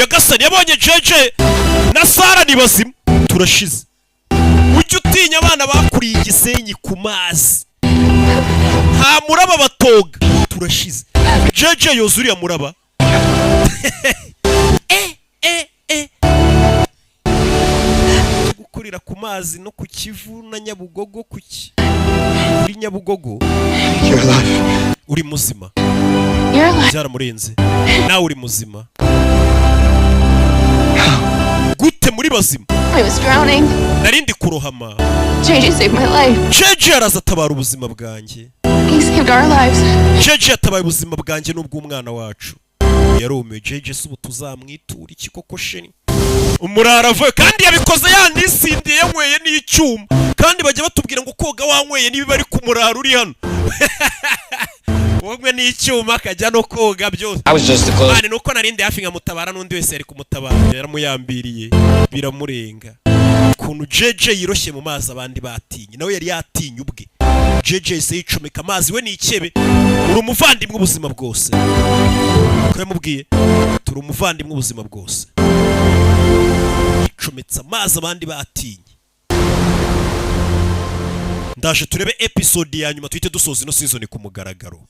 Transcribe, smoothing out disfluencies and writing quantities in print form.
Nyagasani yabonye jeje na Sara ni bazima, turashize. Ujye utinya abana bakuriye igisenyi ku mazi, nta muraba batoga, turashize. Jeje yozuriya muraba. Gukurira ku mazi no ku Kivu na Nyabugogo kuki uri Nyabugogo uri muzima, byaramurenze nawe uri muzima gute muri bazima? Narindi kurohama. Jeje araza atabara ubuzima bwanjye. Jeje yatabaye ubuzima bwanjye n'ubw'umwana wacu. Yarumiwe. Jeje subu tuzamwitura iki koko sheni? Umurara avuye kandi yabikoze yandisindiye yanyweye n'icyuma, kandi bajya batubwira ngo koga wanyweye niba bari ku murara uri hano. Wogwe n'icyuma kajya no koga byose. Mane nuko narindi hafi nkamutabara n'undi wese yari kumutabara, yaramuyambiriye biramurenga. Kuntu Jeje yiroshye mu mazi abandi batinye, nawe yari yatinye ubwe. Jeje se yicomeka amazi we n'ikebe. Uri umuvandimwe ubuzima bwose. Ko yamubwiye turi umuvandimwe ubuzima bwose. Icometse amazi abandi batinye. Ndaje turebe episode ya nyuma tuhite dusoza ino season ku mugaragaro.